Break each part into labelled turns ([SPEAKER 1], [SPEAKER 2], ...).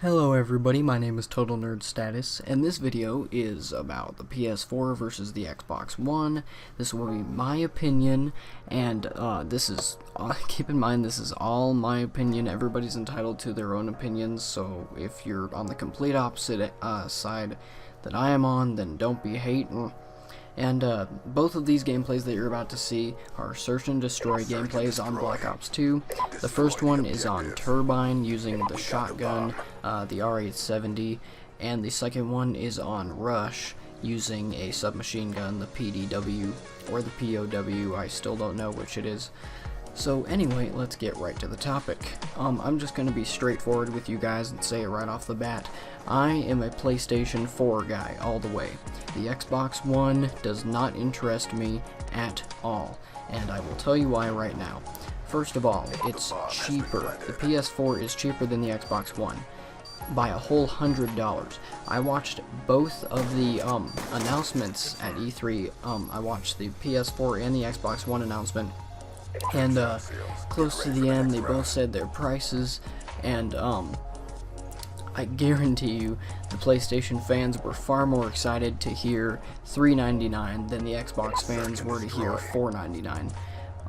[SPEAKER 1] Hello everybody, my name is TotalNerdStatus, and this video is about the PS4 versus the Xbox One. This will be my opinion, and this is, keep in mind, this is all my opinion. Everybody's entitled to their own opinions, so if you're on the complete opposite side that I am on, then don't be hating. And both of these gameplays that you're about to see are search and destroy gameplays on Black Ops 2. The first one is on Turbine using the shotgun, the R870, and the second one is on Rush using a submachine gun, the PDW or the POW. I still don't know which it is. So anyway, let's get right to the topic. I'm just going to be straightforward with you guys and say it right off the bat. I am a PlayStation 4 guy all the way. The Xbox One does not interest me at all, and I will tell you why right now. First of all, it's cheaper. The PS4 is cheaper than the Xbox One by a whole $100. I watched both of the announcements at E3. I watched the PS4 and the Xbox One announcement. And close to the end, they both said their prices, and I guarantee you the PlayStation fans were far more excited to hear $399 than the Xbox fans were to hear $499.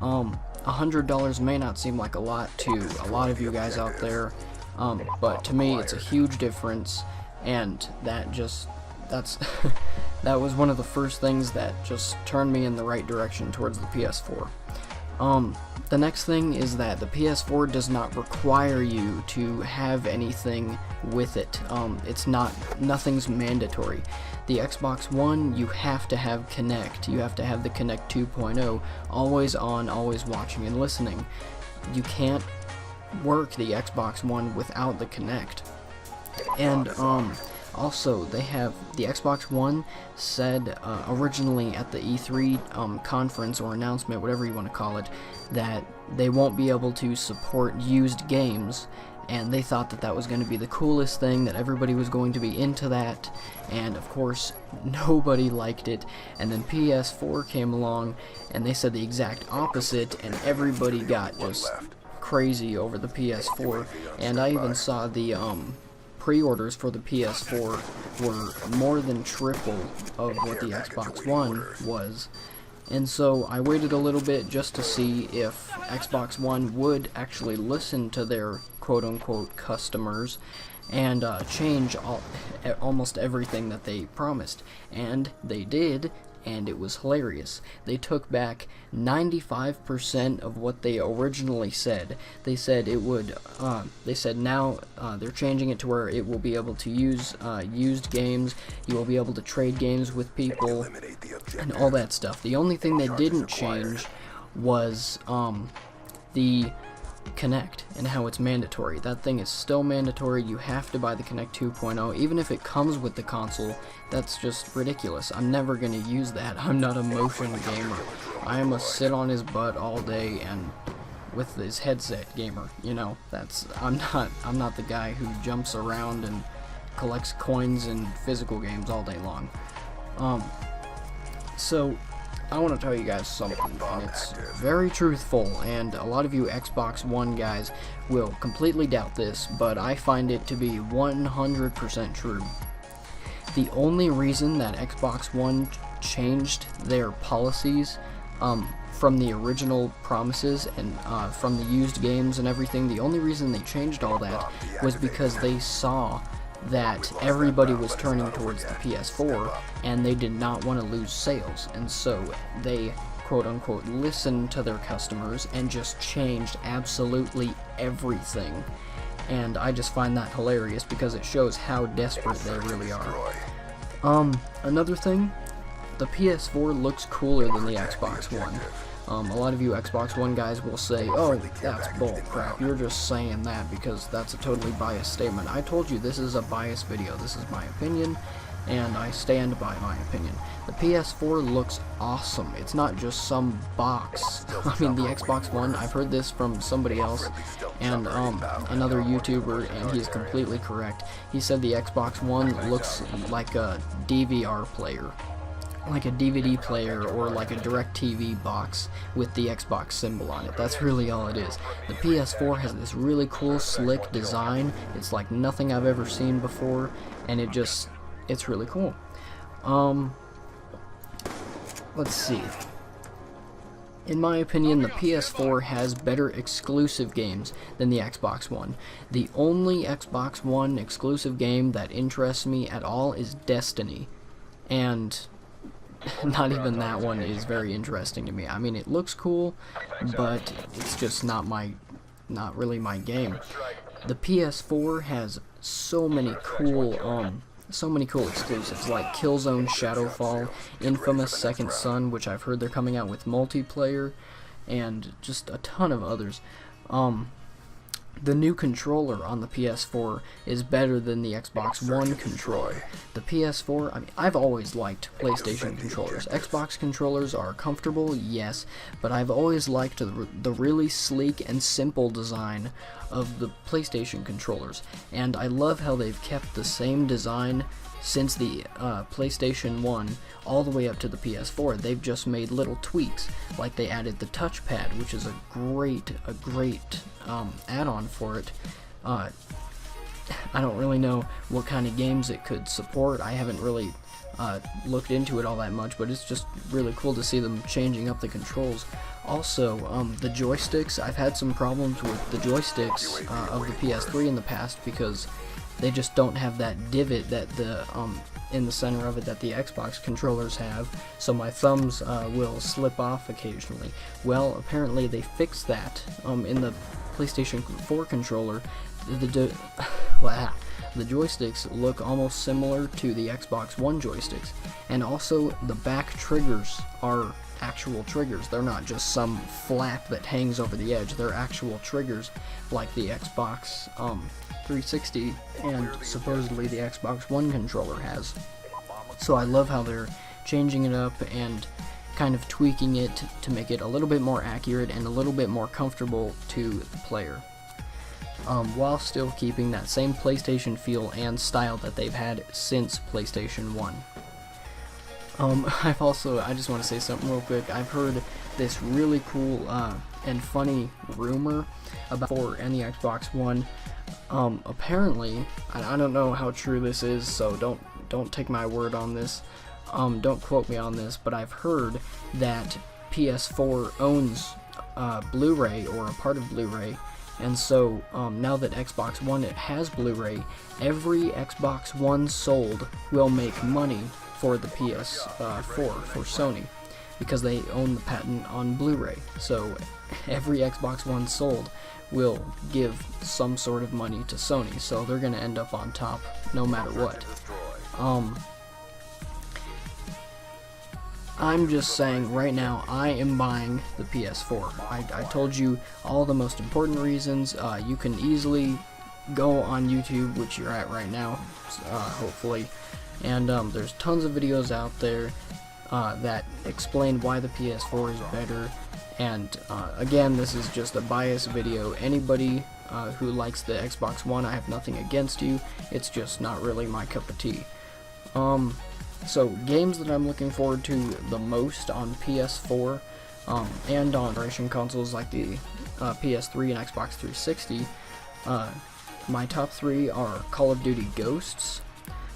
[SPEAKER 1] $100 may not seem like a lot to a lot of you guys out there, but to me it's a huge difference, and that's that was one of the first things that just turned me in the right direction towards the PS4. The next thing is that the PS4 does not require you to have anything with it. Nothing's mandatory. The Xbox One, you have to have Kinect. You have to have the Kinect 2.0, always on, always watching and listening. You can't work the Xbox One without the Kinect. And, also, they have the Xbox One said originally at the E3 conference or announcement, whatever you want to call it, that they won't be able to support used games, and they thought that that was going to be the coolest thing, that everybody was going to be into that, and of course nobody liked it. And then PS4 came along and they said the exact opposite, and everybody got just crazy over the PS4. And I even saw the pre-orders for the PS4 were more than triple of what the Xbox One was. And so I waited a little bit just to see if Xbox One would actually listen to their quote-unquote customers and change almost everything that they promised. And they did, and it was hilarious. They took back 95% of what they originally said. They said it would, they said now they're changing it to where it will be able to use used games, you will be able to trade games with people, and all that stuff. The only thing they didn't change was the Kinect and how it's mandatory. That thing is still mandatory. You have to buy the Kinect 2.0, even if it comes with the console. That's just ridiculous. I'm never going to use that. I'm not a motion gamer. I am a sit on his butt all day and with his headset gamer. You know, I'm not the guy who jumps around and collects coins in physical games all day long. So I want to tell you guys something, and it's very truthful, and a lot of you Xbox One guys will completely doubt this, but I find it to be 100% true. The only reason that Xbox One changed their policies from the original promises and from the used games and everything, the only reason they changed all that was because they saw that everybody was turning towards the PS4 and they did not want to lose sales, and so they quote-unquote listened to their customers and just changed absolutely everything. And I just find that hilarious because it shows how desperate they really are. Another thing, the PS4 looks cooler than the Xbox One. A lot of you Xbox One guys will say, oh, that's bull crap, you're just saying that because that's a totally biased statement. I told you this is a biased video. This is my opinion, and I stand by my opinion. The PS4 looks awesome. It's not just some box. I mean, the Xbox One, I've heard this from somebody else, and another YouTuber, and he's completely correct. He said the Xbox One looks like a DVR player. like a DVD player or like a DirecTV box with the Xbox symbol on it. That's really all it is. The PS4 has this really cool, slick design. It's like nothing I've ever seen before, and it's really cool. Let's see. In my opinion, the PS4 has better exclusive games than the Xbox One. The only Xbox One exclusive game that interests me at all is Destiny, and not even that one is very interesting to me. I mean, it looks cool, but it's just not really my game. The PS4 has so many cool exclusives like Killzone Shadowfall, Infamous Second Son, which I've heard they're coming out with multiplayer, and just a ton of others. The new controller on the PS4 is better than the Xbox One controller. The PS4, I mean, I've always liked PlayStation controllers. Xbox controllers are comfortable, yes, but I've always liked the really sleek and simple design of the PlayStation controllers, and I love how they've kept the same design since the PlayStation 1 all the way up to the PS4. They've just made little tweaks, like they added the touchpad, which is a great add-on for it. I don't really know what kind of games it could support. I haven't really looked into it all that much, but it's just really cool to see them changing up the controls. Also, the joysticks, I've had some problems with the joysticks of the PS3 in the past because they just don't have that divot that in the center of it that the Xbox controllers have, so my thumbs will slip off occasionally. Well, apparently they fixed that in the PlayStation 4 controller. The joysticks look almost similar to the Xbox One joysticks, and also the back triggers are actual triggers. They're not just some flap that hangs over the edge. They're actual triggers like the Xbox 360 and supposedly the Xbox One controller has. So I love how they're changing it up and kind of tweaking it to make it a little bit more accurate and a little bit more comfortable to the player, while still keeping that same PlayStation feel and style that they've had since PlayStation 1. I just want to say something real quick. I've heard this really cool and funny rumor about the PS4 and the Xbox One. Apparently, I don't know how true this is, so don't take my word on this. Don't quote me on this, but I've heard that PS4 owns Blu-ray or a part of Blu-ray, and so now that Xbox One has Blu-ray, every Xbox One sold will make money for the PS4 for Sony, because they own the patent on Blu-ray. So every Xbox One sold will give some sort of money to Sony, so they're going to end up on top no matter what. I'm just saying right now I am buying the PS4. I told you all the most important reasons. You can easily go on YouTube, which you're at right now, hopefully, and there's tons of videos out there that explain why the PS4 is better. And again, this is just a biased video. Anybody who likes the Xbox One, I have nothing against you. It's just not really my cup of tea. So games that I'm looking forward to the most on PS4 and on generation consoles like the PS3 and Xbox 360, my top 3 are Call of Duty Ghosts.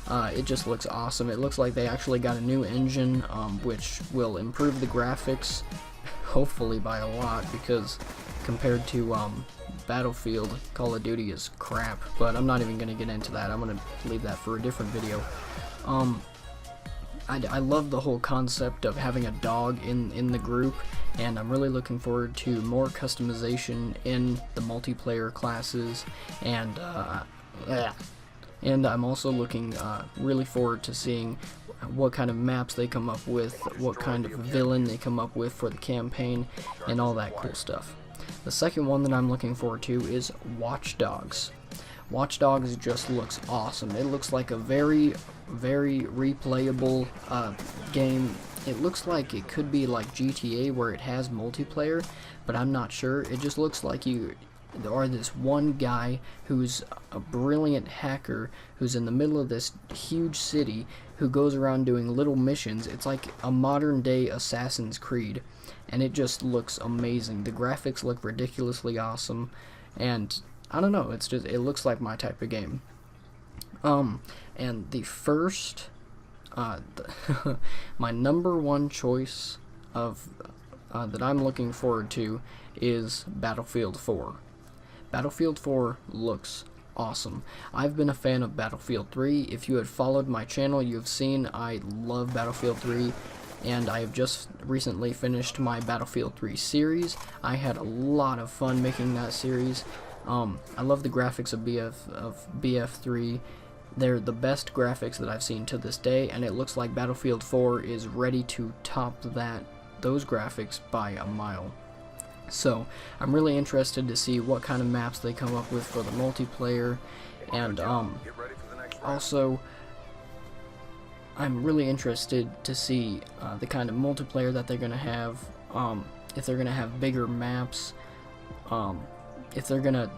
[SPEAKER 1] It just looks awesome. It looks like they actually got a new engine, which will improve the graphics, hopefully by a lot, because compared to Battlefield, Call of Duty is crap. But I'm not even going to get into that. I'm going to leave that for a different video. I love the whole concept of having a dog in the group, and I'm really looking forward to more customization in the multiplayer classes, and I'm also looking really forward to seeing what kind of maps they come up with, what kind of villain they come up with for the campaign, and all that cool stuff. The second one that I'm looking forward to is Watch Dogs. Watch Dogs just looks awesome. It looks like a very, very replayable game. It looks like it could be like GTA where it has multiplayer, but I'm not sure. It just looks like or this one guy who's a brilliant hacker who's in the middle of this huge city who goes around doing little missions. It's like a modern day Assassin's Creed, and it just looks amazing. The graphics look ridiculously awesome, and I don't know, it looks like my type of game. And the first, my number one choice of that I'm looking forward to is Battlefield 4. Battlefield 4 looks awesome. I've been a fan of Battlefield 3. If you had followed my channel, you have seen I love Battlefield 3, and I have just recently finished my Battlefield 3 series. I had a lot of fun making that series. I love the graphics of BF3. They're the best graphics that I've seen to this day, and it looks like Battlefield 4 is ready to top those graphics by a mile. So I'm really interested to see what kind of maps they come up with for the multiplayer, and also I'm really interested to see the kind of multiplayer that they're gonna have, if they're gonna have bigger maps, if they're gonna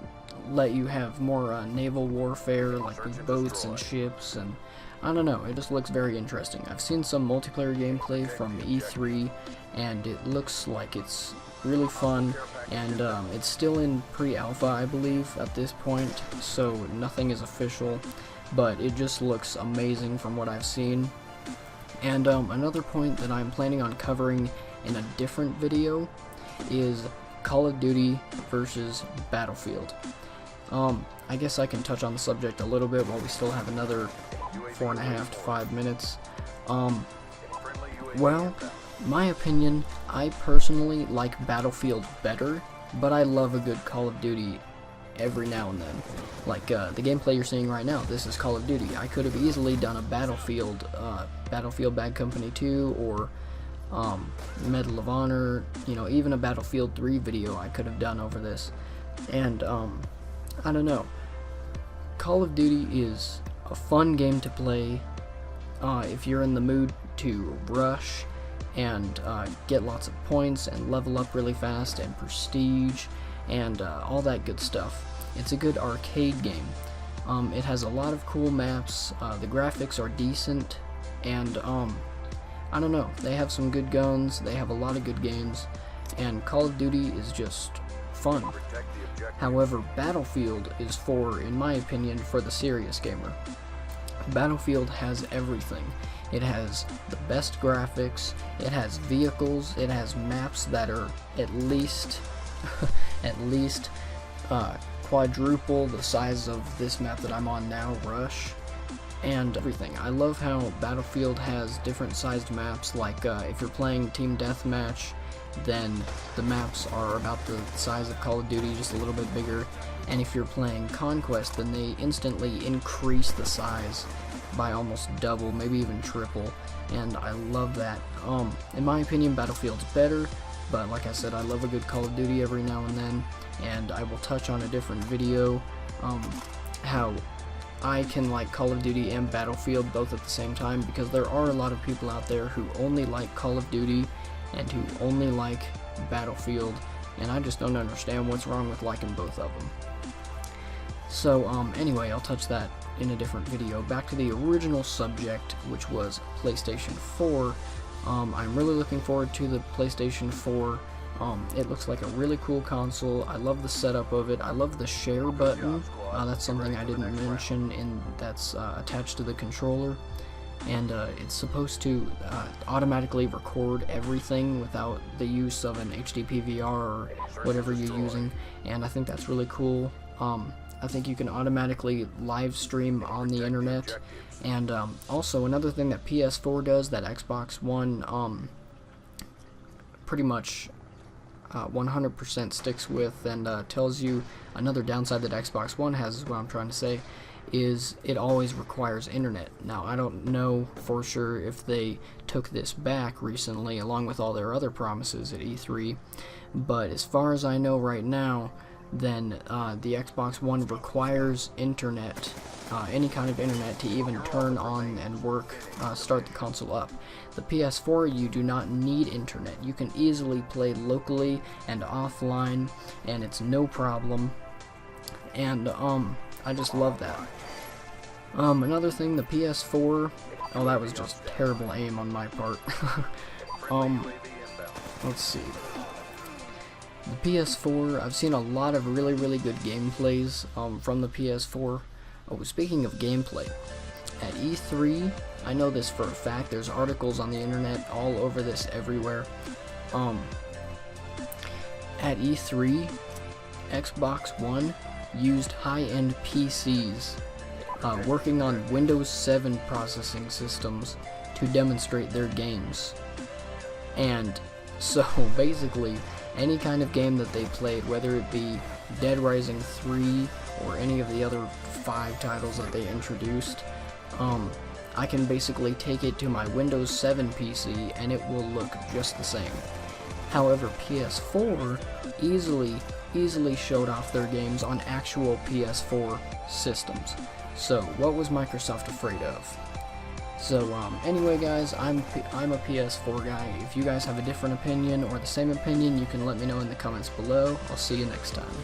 [SPEAKER 1] let you have more naval warfare, like with boats and ships, and I don't know, it just looks very interesting. I've seen some multiplayer gameplay from E3, and it looks like it's really fun, and it's still in pre-alpha, I believe, at this point, so nothing is official, but it just looks amazing from what I've seen. And another point that I'm planning on covering in a different video is Call of Duty versus Battlefield. I guess I can touch on the subject a little bit while we still have another 4.5 to 5 minutes. Well, my opinion, I personally like Battlefield better, but I love a good Call of Duty every now and then. Like the gameplay you're seeing right now, this is Call of Duty. I could have easily done a Battlefield Bad Company 2, or Medal of Honor, you know, even a Battlefield 3 video I could have done over this. And I don't know, Call of Duty is a fun game to play if you're in the mood to rush and get lots of points and level up really fast and prestige and all that good stuff. It's a good arcade game. It has a lot of cool maps, the graphics are decent, and I don't know, they have some good guns, they have a lot of good games, and Call of Duty is just fun. However, Battlefield is in my opinion, for the serious gamer. Battlefield has everything. It has the best graphics, it has vehicles, it has maps that are at least quadruple the size of this map that I'm on now, Rush, and everything. I love how Battlefield has different sized maps, like if you're playing Team Deathmatch, then the maps are about the size of Call of Duty, just a little bit bigger, and if you're playing Conquest, then they instantly increase the size by almost double, maybe even triple, and I love that. In my opinion, Battlefield's better, but like I said, I love a good Call of Duty every now and then, and I will touch on a different video how I can like Call of Duty and Battlefield both at the same time, because there are a lot of people out there who only like Call of Duty and who only like Battlefield, and I just don't understand what's wrong with liking both of them. So anyway, I'll touch that in a different video. Back to the original subject, which was PlayStation 4. I'm really looking forward to the PlayStation 4. It looks like a really cool console. I love the setup of it. I love the share button. That's something I didn't mention, that's attached to the controller. And it's supposed to automatically record everything without the use of an HD PVR or whatever you're using, and I think that's really cool. I think you can automatically live stream on the internet, and also another thing that PS4 does that Xbox One pretty much 100% sticks with, and tells you another downside that Xbox One has, is what I'm trying to say, is it always requires internet. Now, I don't know for sure if they took this back recently along with all their other promises at E3, but as far as I know right now, then the Xbox One requires internet, any kind of internet, to even turn on and work, start the console up. The PS4, you do not need internet. You can easily play locally and offline, and it's no problem. and I just love that. Another thing, the PS4. Oh, that was just terrible aim on my part. Let's see. The PS4, I've seen a lot of really good gameplays from the PS4. Oh, speaking of gameplay, at E3, I know this for a fact, there's articles on the internet all over this everywhere. At E3, Xbox One used high-end PCs working on Windows 7 processing systems to demonstrate their games. And so basically, any kind of game that they played, whether it be Dead Rising 3 or any of the other 5 titles that they introduced, I can basically take it to my Windows 7 PC and it will look just the same. However, PS4 easily showed off their games on actual PS4 systems. So what was Microsoft afraid of? So anyway guys, I'm a PS4 guy. If you guys have a different opinion or the same opinion, you can let me know in the comments below. I'll see you next time.